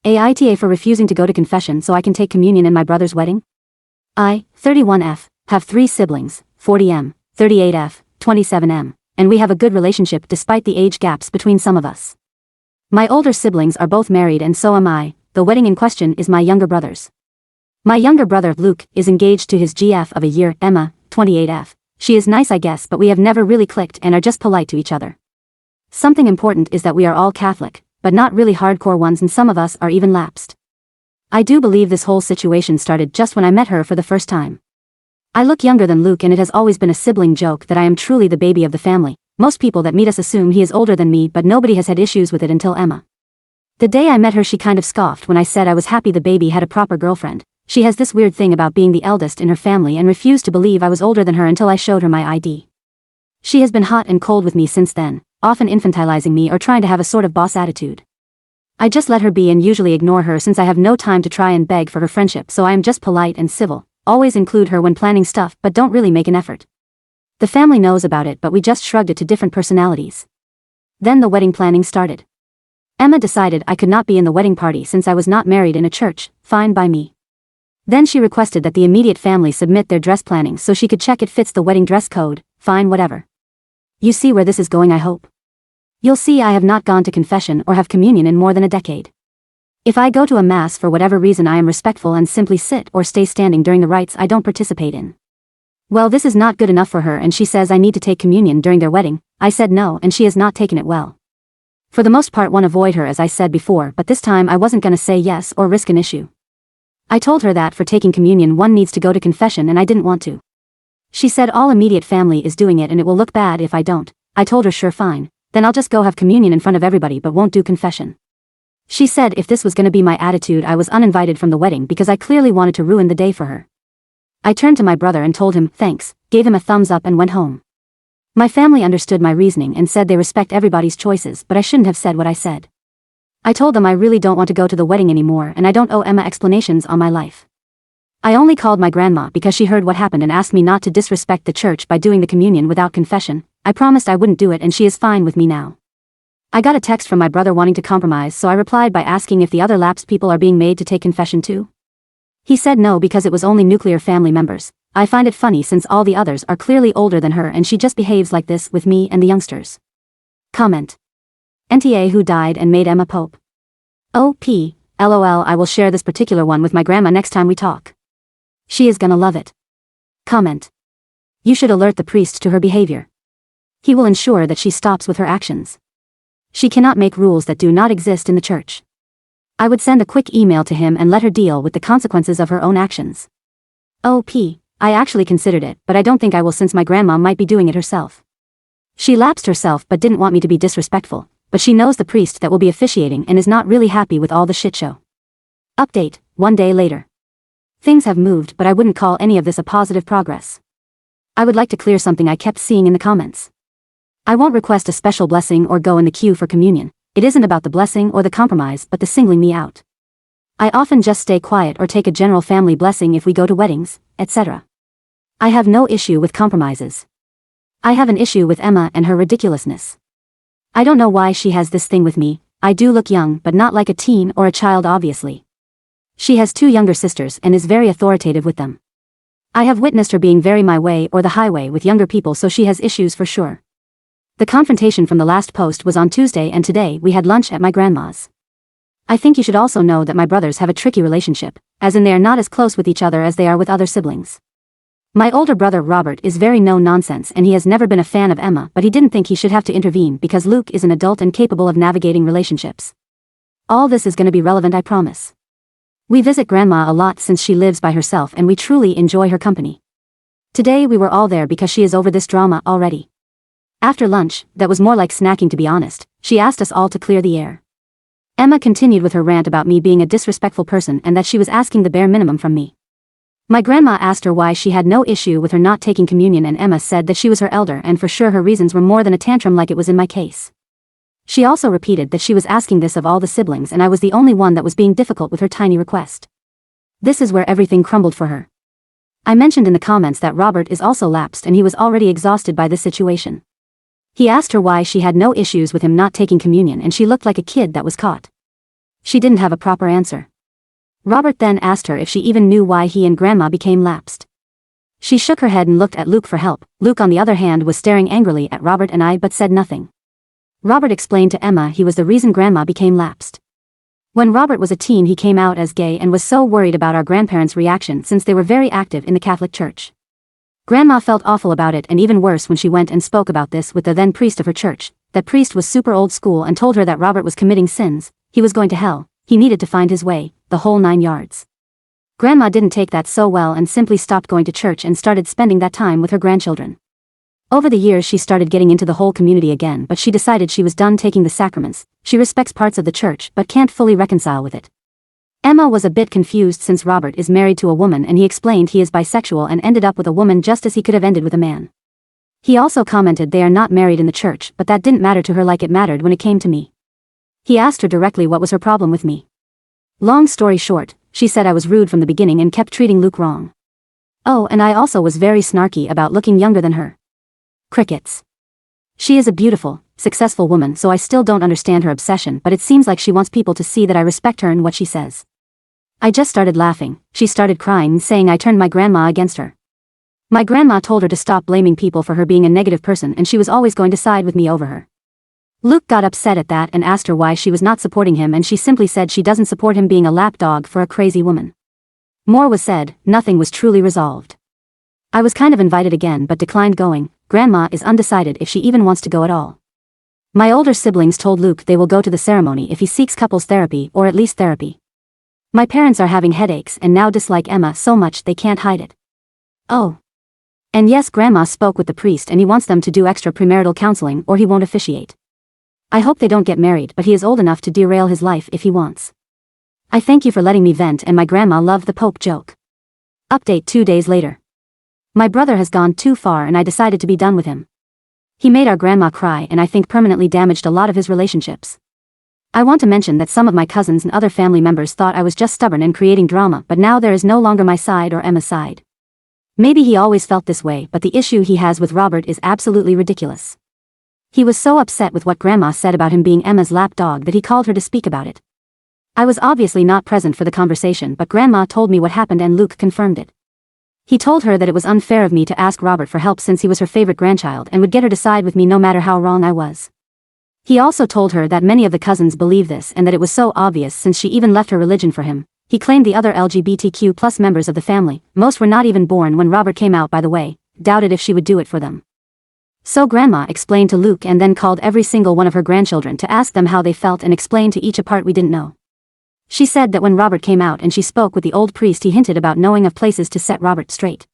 AITA for refusing to go to confession so I can take communion in my brother's wedding? I, 31F, have 3 siblings, 40M, 38F, 27M, and we have a good relationship despite the age gaps between some of us. My older siblings are both married and so am I. The wedding in question is my younger brother's. My younger brother, Luke, is engaged to his GF of a year, Emma, 28F. She is nice I guess, but we have never really clicked and are just polite to each other. Something important is that we are all Catholic, but not really hardcore ones, and some of us are even lapsed. I do believe this whole situation started just when I met her for the first time. I look younger than Luke and it has always been a sibling joke that I am truly the baby of the family. Most people that meet us assume he is older than me, but nobody has had issues with it until Emma. The day I met her she kind of scoffed when I said I was happy the baby had a proper girlfriend. She has this weird thing about being the eldest in her family and refused to believe I was older than her until I showed her my ID. She has been hot and cold with me since then, often infantilizing me or trying to have a sort of boss attitude. I just let her be and usually ignore her since I have no time to try and beg for her friendship, so I am just polite and civil, always include her when planning stuff but don't really make an effort. The family knows about it but we just shrugged it to different personalities. Then the wedding planning started. Emma decided I could not be in the wedding party since I was not married in a church, fine by me. Then she requested that the immediate family submit their dress planning so she could check it fits the wedding dress code, fine whatever. You see where this is going, I hope. You'll see I have not gone to confession or have communion in more than a decade. If I go to a mass for whatever reason I am respectful and simply sit or stay standing during the rites I don't participate in. Well, this is not good enough for her and she says I need to take communion during their wedding. I said no and she has not taken it well. For the most part one avoid her as I said before, but this time I wasn't gonna say yes or risk an issue. I told her that for taking communion one needs to go to confession and I didn't want to. She said all immediate family is doing it and it will look bad if I don't. I told her sure fine. Then I'll just go have communion in front of everybody but won't do confession. She said if this was gonna be my attitude I was uninvited from the wedding because I clearly wanted to ruin the day for her. I turned to my brother and told him thanks, gave him a thumbs up and went home. My family understood my reasoning and said they respect everybody's choices, but I shouldn't have said what I said. I told them I really don't want to go to the wedding anymore and I don't owe Emma explanations on my life. I only called my grandma because she heard what happened and asked me not to disrespect the church by doing the communion without confession. I promised I wouldn't do it and she is fine with me now. I got a text from my brother wanting to compromise, so I replied by asking if the other lapsed people are being made to take confession too. He said no because it was only nuclear family members. I find it funny since all the others are clearly older than her and she just behaves like this with me and the youngsters. Comment. NTA who died and made Emma Pope. OP, LOL, I will share this particular one with my grandma next time we talk. She is gonna love it. Comment. You should alert the priest to her behavior. He will ensure that she stops with her actions. She cannot make rules that do not exist in the church. I would send a quick email to him and let her deal with the consequences of her own actions. OP, I actually considered it, but I don't think I will since my grandma might be doing it herself. She lapsed herself but didn't want me to be disrespectful, but she knows the priest that will be officiating and is not really happy with all the shit show. Update, 1 day later. Things have moved but I wouldn't call any of this a positive progress. I would like to clear something I kept seeing in the comments. I won't request a special blessing or go in the queue for communion. It isn't about the blessing or the compromise but the singling me out. I often just stay quiet or take a general family blessing if we go to weddings, etc. I have no issue with compromises. I have an issue with Emma and her ridiculousness. I don't know why she has this thing with me. I do look young but not like a teen or a child obviously. She has 2 younger sisters and is very authoritative with them. I have witnessed her being very my way or the highway with younger people, so she has issues for sure. The confrontation from the last post was on Tuesday and today we had lunch at my grandma's. I think you should also know that my brothers have a tricky relationship, as in they are not as close with each other as they are with other siblings. My older brother Robert is very no-nonsense and he has never been a fan of Emma, but he didn't think he should have to intervene because Luke is an adult and capable of navigating relationships. All this is gonna be relevant, I promise. We visit grandma a lot since she lives by herself and we truly enjoy her company. Today we were all there because she is over this drama already. After lunch, that was more like snacking to be honest, she asked us all to clear the air. Emma continued with her rant about me being a disrespectful person and that she was asking the bare minimum from me. My grandma asked her why she had no issue with her not taking communion and Emma said that she was her elder and for sure her reasons were more than a tantrum like it was in my case. She also repeated that she was asking this of all the siblings and I was the only one that was being difficult with her tiny request. This is where everything crumbled for her. I mentioned in the comments that Robert is also lapsed and he was already exhausted by this situation. He asked her why she had no issues with him not taking communion and she looked like a kid that was caught. She didn't have a proper answer. Robert then asked her if she even knew why he and Grandma became lapsed. She shook her head and looked at Luke for help. Luke on the other hand was staring angrily at Robert and I but said nothing. Robert explained to Emma he was the reason Grandma became lapsed. When Robert was a teen he came out as gay and was so worried about our grandparents' reaction since they were very active in the Catholic Church. Grandma felt awful about it and even worse when she went and spoke about this with the then priest of her church. That priest was super old school and told her that Robert was committing sins, he was going to hell, he needed to find his way, the whole 9 yards. Grandma didn't take that so well and simply stopped going to church and started spending that time with her grandchildren. Over the years she started getting into the whole community again but she decided she was done taking the sacraments. She respects parts of the church but can't fully reconcile with it. Emma was a bit confused since Robert is married to a woman and he explained he is bisexual and ended up with a woman just as he could have ended with a man. He also commented they are not married in the church but that didn't matter to her like it mattered when it came to me. He asked her directly what was her problem with me. Long story short, she said I was rude from the beginning and kept treating Luke wrong. Oh, and I also was very snarky about looking younger than her. Crickets. She is a beautiful, successful woman so I still don't understand her obsession but it seems like she wants people to see that I respect her and what she says. I just started laughing, she started crying and saying I turned my grandma against her. My grandma told her to stop blaming people for her being a negative person and she was always going to side with me over her. Luke got upset at that and asked her why she was not supporting him and she simply said she doesn't support him being a lapdog for a crazy woman. More was said, nothing was truly resolved. I was kind of invited again but declined going. Grandma is undecided if she even wants to go at all. My older siblings told Luke they will go to the ceremony if he seeks couples therapy or at least therapy. My parents are having headaches and now dislike Emma so much they can't hide it. Oh. And yes, Grandma spoke with the priest and he wants them to do extra premarital counseling or he won't officiate. I hope they don't get married but he is old enough to derail his life if he wants. I thank you for letting me vent and my grandma loved the Pope joke. Update 2 days later. My brother has gone too far and I decided to be done with him. He made our grandma cry and I think permanently damaged a lot of his relationships. I want to mention that some of my cousins and other family members thought I was just stubborn and creating drama but now there is no longer my side or Emma's side. Maybe he always felt this way but the issue he has with Robert is absolutely ridiculous. He was so upset with what Grandma said about him being Emma's lapdog that he called her to speak about it. I was obviously not present for the conversation but Grandma told me what happened and Luke confirmed it. He told her that it was unfair of me to ask Robert for help since he was her favorite grandchild and would get her to side with me no matter how wrong I was. He also told her that many of the cousins believe this and that it was so obvious since she even left her religion for him. He claimed the other LGBTQ+ members of the family, most were not even born when Robert came out by the way, doubted if she would do it for them. So Grandma explained to Luke and then called every single one of her grandchildren to ask them how they felt and explained to each a part we didn't know. She said that when Robert came out and she spoke with the old priest he hinted about knowing of places to set Robert straight.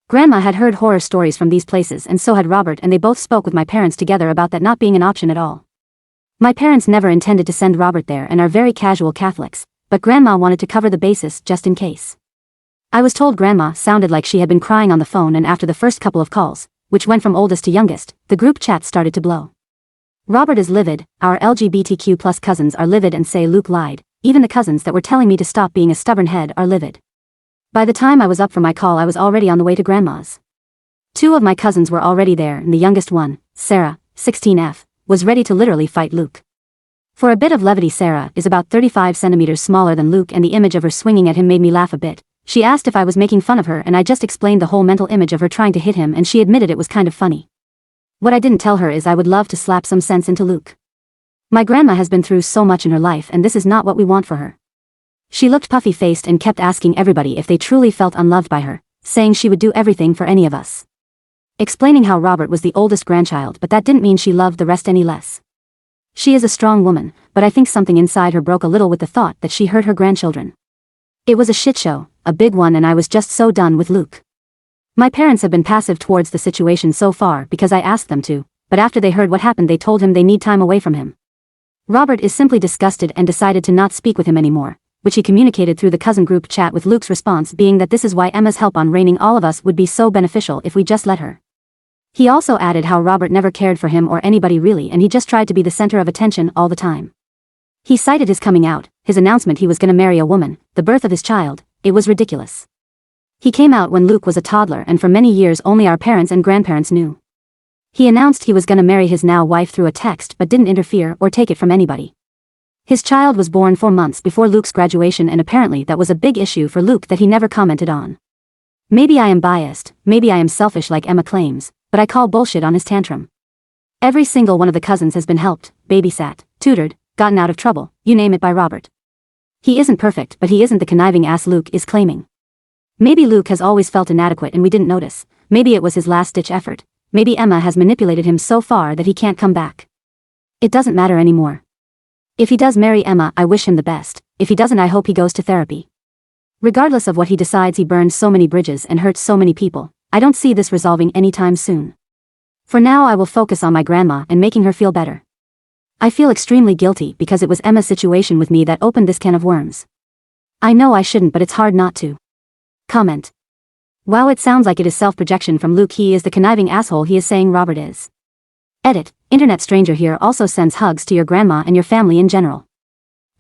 Grandma had heard horror stories from these places and so had Robert and they both spoke with my parents together about that not being an option at all. My parents never intended to send Robert there and are very casual Catholics, but Grandma wanted to cover the basis just in case. I was told Grandma sounded like she had been crying on the phone and after the first couple of calls, which went from oldest to youngest, the group chat started to blow. Robert is livid, our LGBTQ+ cousins are livid and say Luke lied, even the cousins that were telling me to stop being a stubborn head are livid. By the time I was up for my call I was already on the way to Grandma's. 2 of my cousins were already there and the youngest one, Sarah, 16F, was ready to literally fight Luke. For a bit of levity Sarah is about 35 centimeters smaller than Luke and the image of her swinging at him made me laugh a bit. She asked if I was making fun of her and I just explained the whole mental image of her trying to hit him and she admitted it was kind of funny. What I didn't tell her is I would love to slap some sense into Luke. My grandma has been through so much in her life and this is not what we want for her. She looked puffy-faced and kept asking everybody if they truly felt unloved by her, saying she would do everything for any of us. Explaining how Robert was the oldest grandchild but that didn't mean she loved the rest any less. She is a strong woman, but I think something inside her broke a little with the thought that she hurt her grandchildren. It was a shit show, a big one and I was just so done with Luke. My parents have been passive towards the situation so far because I asked them to, but after they heard what happened they told him they need time away from him. Robert is simply disgusted and decided to not speak with him anymore, which he communicated through the cousin group chat with Luke's response being that this is why Emma's help on reigning all of us would be so beneficial if we just let her. He also added how Robert never cared for him or anybody really and he just tried to be the center of attention all the time. He cited his coming out, his announcement he was gonna marry a woman, the birth of his child, it was ridiculous. He came out when Luke was a toddler and for many years only our parents and grandparents knew. He announced he was gonna marry his now wife through a text but didn't interfere or take it from anybody. His child was born 4 months before Luke's graduation, and apparently that was a big issue for Luke that he never commented on. Maybe I am biased, maybe I am selfish like Emma claims, but I call bullshit on his tantrum. Every single one of the cousins has been helped, babysat, tutored, gotten out of trouble, you name it, by Robert. He isn't perfect, but he isn't the conniving ass Luke is claiming. Maybe Luke has always felt inadequate and we didn't notice. Maybe it was his last-ditch effort. Maybe Emma has manipulated him so far that he can't come back. It doesn't matter anymore. If he does marry Emma, I wish him the best. If he doesn't, I hope he goes to therapy. Regardless of what he decides, he burned so many bridges and hurt so many people. I don't see this resolving anytime soon. For now, I will focus on my grandma and making her feel better. I feel extremely guilty because it was Emma's situation with me that opened this can of worms. I know I shouldn't, but it's hard not to. Comment. Wow, it sounds like it is self-projection from Luke. He is the conniving asshole he is saying Robert is. Edit. Internet stranger here also sends hugs to your grandma and your family in general.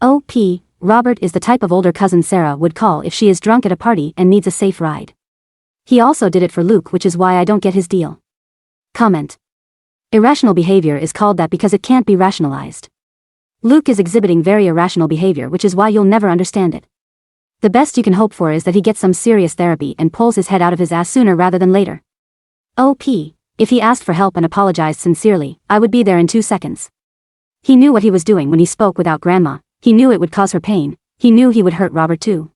O.P. Robert is the type of older cousin Sarah would call if she is drunk at a party and needs a safe ride. He also did it for Luke, which is why I don't get his deal. Comment. Irrational behavior is called that because it can't be rationalized. Luke is exhibiting very irrational behavior, which is why you'll never understand it. The best you can hope for is that he gets some serious therapy and pulls his head out of his ass sooner rather than later. O.P. If he asked for help and apologized sincerely, I would be there in 2 seconds. He knew what he was doing when he spoke without grandma. He knew it would cause her pain. He knew he would hurt Robert too.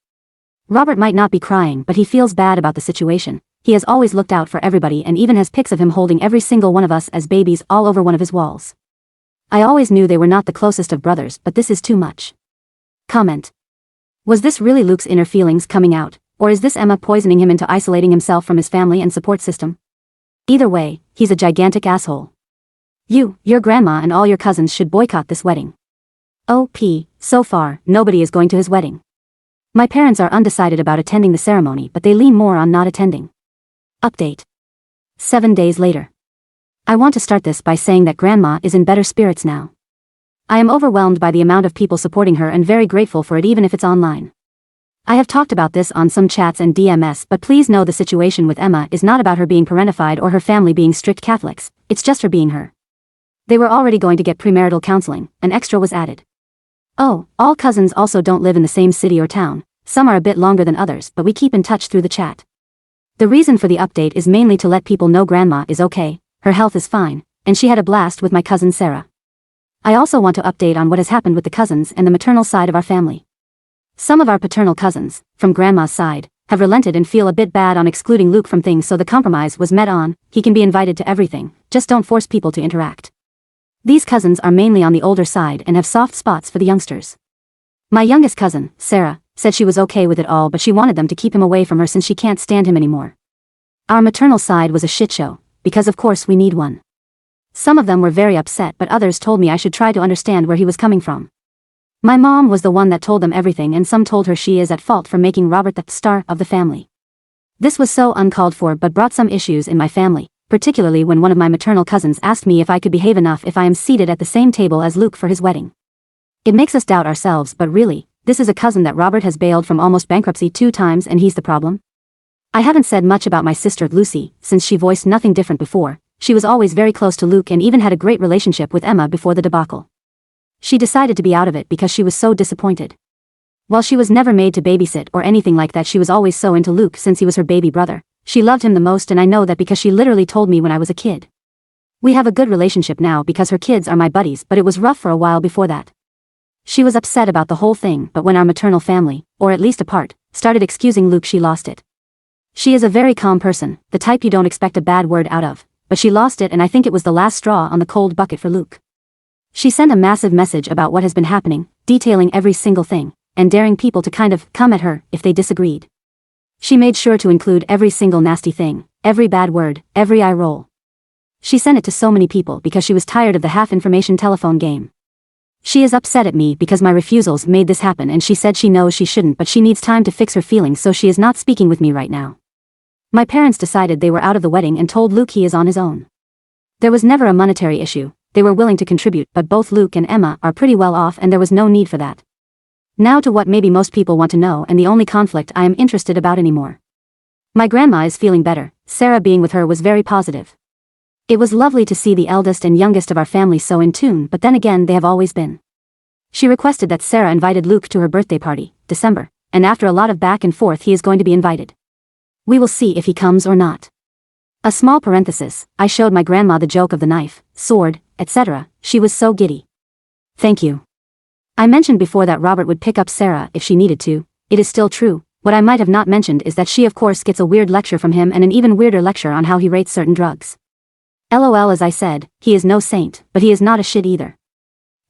Robert might not be crying, but he feels bad about the situation. He has always looked out for everybody and even has pics of him holding every single one of us as babies all over one of his walls. I always knew they were not the closest of brothers, but this is too much. Comment. Was this really Luke's inner feelings coming out, or is this Emma poisoning him into isolating himself from his family and support system? Either way, he's a gigantic asshole. You, your grandma and all your cousins should boycott this wedding. O.P. So far, nobody is going to his wedding. My parents are undecided about attending the ceremony, but they lean more on not attending. Update. 7 days later. I want to start this by saying that grandma is in better spirits now. I am overwhelmed by the amount of people supporting her and very grateful for it, even if it's online. I have talked about this on some chats and DMs, but please know the situation with Emma is not about her being parentified or her family being strict Catholics, it's just her being her. They were already going to get premarital counseling, an extra was added. Oh, all cousins also don't live in the same city or town, some are a bit longer than others, but we keep in touch through the chat. The reason for the update is mainly to let people know grandma is okay, her health is fine, and she had a blast with my cousin Sarah. I also want to update on what has happened with the cousins and the maternal side of our family. Some of our paternal cousins, from grandma's side, have relented and feel a bit bad on excluding Luke from things, so the compromise was met on, he can be invited to everything, just don't force people to interact. These cousins are mainly on the older side and have soft spots for the youngsters. My youngest cousin, Sarah, said she was okay with it all, but she wanted them to keep him away from her since she can't stand him anymore. Our maternal side was a shit show, because of course we need one. Some of them were very upset, but others told me I should try to understand where he was coming from. My mom was the one that told them everything, and some told her she is at fault for making Robert the star of the family. This was so uncalled for but brought some issues in my family, particularly when one of my maternal cousins asked me if I could behave enough if I am seated at the same table as Luke for his wedding. It makes us doubt ourselves, but really, this is a cousin that Robert has bailed from almost bankruptcy 2 times and he's the problem? I haven't said much about my sister Lucy, since she voiced nothing different before. She was always very close to Luke and even had a great relationship with Emma before the debacle. She decided to be out of it because she was so disappointed. While she was never made to babysit or anything like that, she was always so into Luke since he was her baby brother. She loved him the most, and I know that because she literally told me when I was a kid. We have a good relationship now because her kids are my buddies, but it was rough for a while before that. She was upset about the whole thing, but when our maternal family, or at least a part, started excusing Luke, she lost it. She is a very calm person, the type you don't expect a bad word out of, but she lost it, and I think it was the last straw on the cold bucket for Luke. She sent a massive message about what has been happening, detailing every single thing, and daring people to kind of come at her if they disagreed. She made sure to include every single nasty thing, every bad word, every eye roll. She sent it to so many people because she was tired of the half-information telephone game. She is upset at me because my refusals made this happen, and she said she knows she shouldn't, but she needs time to fix her feelings, so she is not speaking with me right now. My parents decided they were out of the wedding and told Luke he is on his own. There was never a monetary issue, they were willing to contribute, but both Luke and Emma are pretty well off and there was no need for that. Now to what maybe most people want to know, and the only conflict I am interested about anymore. My grandma is feeling better. Sarah being with her was very positive. It was lovely to see the eldest and youngest of our family so in tune, but then again they have always been. She requested that Sarah invited Luke to her birthday party, December, and after a lot of back and forth he is going to be invited. We will see if he comes or not. A small parenthesis, I showed my grandma the joke of the knife, sword, etc. She was so giddy. Thank you. I mentioned before that Robert would pick up Sarah if she needed to. It is still true. What I might have not mentioned is that she of course gets a weird lecture from him and an even weirder lecture on how he rates certain drugs. LOL, as I said, he is no saint, but he is not a shit either.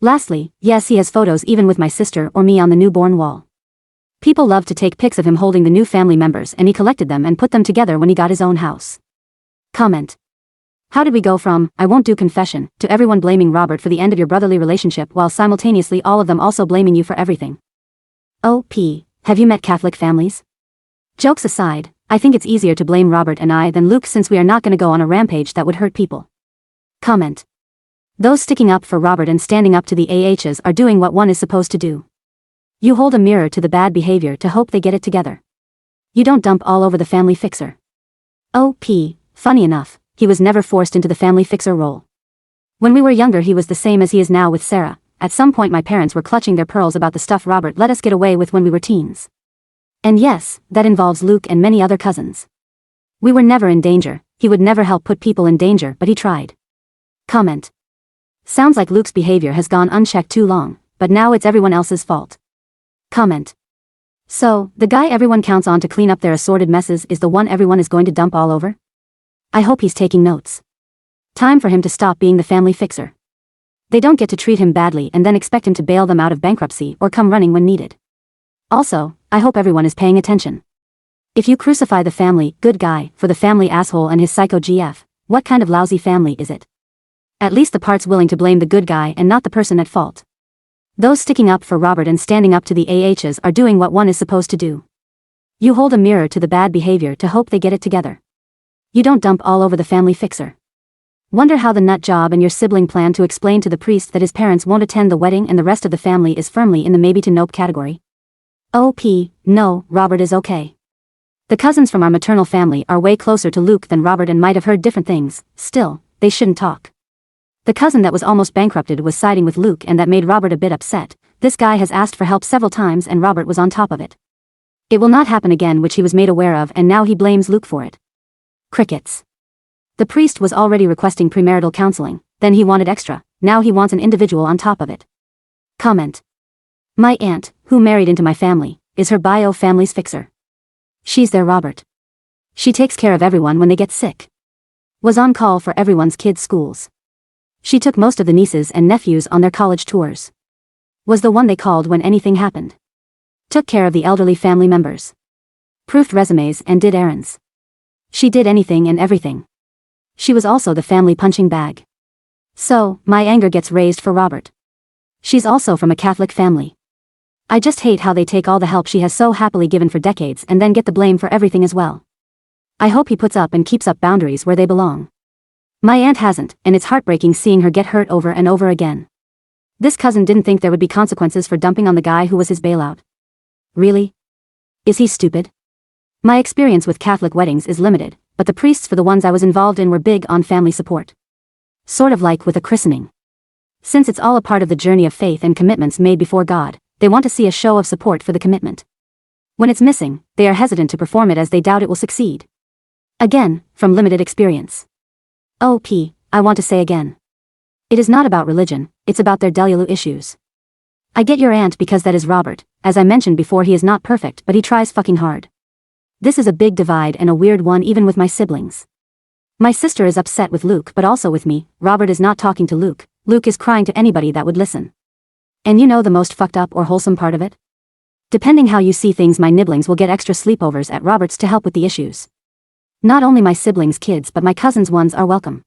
Lastly, yes, he has photos even with my sister or me on the newborn wall. People love to take pics of him holding the new family members, and he collected them and put them together when he got his own house. Comment. How did we go from, I won't do confession, to everyone blaming Robert for the end of your brotherly relationship while simultaneously all of them also blaming you for everything? OP, have you met Catholic families? Jokes aside, I think it's easier to blame Robert and I than Luke since we are not gonna go on a rampage that would hurt people. Comment. Those sticking up for Robert and standing up to the AHs are doing what one is supposed to do. You hold a mirror to the bad behavior to hope they get it together. You don't dump all over the family fixer. OP, funny enough, he was never forced into the family fixer role. When we were younger he was the same as he is now with Sarah. At some point my parents were clutching their pearls about the stuff Robert let us get away with when we were teens. And yes, that involves Luke and many other cousins. We were never in danger, he would never help put people in danger, but he tried. Comment. Sounds like Luke's behavior has gone unchecked too long, but now it's everyone else's fault. Comment. So, the guy everyone counts on to clean up their assorted messes is the one everyone is going to dump all over? I hope he's taking notes. Time for him to stop being the family fixer. They don't get to treat him badly and then expect him to bail them out of bankruptcy or come running when needed. Also, I hope everyone is paying attention. If you crucify the family, good guy, for the family asshole and his psycho GF, what kind of lousy family is it? At least the part's willing to blame the good guy and not the person at fault. Those sticking up for Robert and standing up to the AHs are doing what one is supposed to do. You hold a mirror to the bad behavior to hope they get it together. You don't dump all over the family fixer. Wonder how the nut job and your sibling plan to explain to the priest that his parents won't attend the wedding and the rest of the family is firmly in the maybe to nope category. OP, no, Robert is okay. The cousins from our maternal family are way closer to Luke than Robert and might have heard different things. Still, they shouldn't talk. The cousin that was almost bankrupted was siding with Luke and that made Robert a bit upset. This guy has asked for help several times and Robert was on top of it. It will not happen again, which he was made aware of, and now he blames Luke for it. Crickets. The priest was already requesting premarital counseling, then he wanted extra, now he wants an individual on top of it. Comment. My aunt, who married into my family, is her bio family's fixer. She's their Robert. She takes care of everyone when they get sick. Was on call for everyone's kids' schools. She took most of the nieces and nephews on their college tours. Was the one they called when anything happened. Took care of the elderly family members. Proofed resumes and did errands. She did anything and everything. She was also the family punching bag. So, my anger gets raised for Robert. She's also from a Catholic family. I just hate how they take all the help she has so happily given for decades and then get the blame for everything as well. I hope he puts up and keeps up boundaries where they belong. My aunt hasn't, and it's heartbreaking seeing her get hurt over and over again. This cousin didn't think there would be consequences for dumping on the guy who was his bailout. Really? Is he stupid? My experience with Catholic weddings is limited, but the priests for the ones I was involved in were big on family support. Sort of like with a christening. Since it's all a part of the journey of faith and commitments made before God, they want to see a show of support for the commitment. When it's missing, they are hesitant to perform it as they doubt it will succeed. Again, from limited experience. OP, I want to say again. It is not about religion, it's about their Delulu issues. I get your aunt because that is Robert. As I mentioned before, he is not perfect, but he tries fucking hard. This is a big divide and a weird one even with my siblings. My sister is upset with Luke but also with me. Robert is not talking to Luke. Luke is crying to anybody that would listen. And you know the most fucked up or wholesome part of it? Depending how you see things, my nibblings will get extra sleepovers at Robert's to help with the issues. Not only my siblings' kids but my cousins' ones are welcome.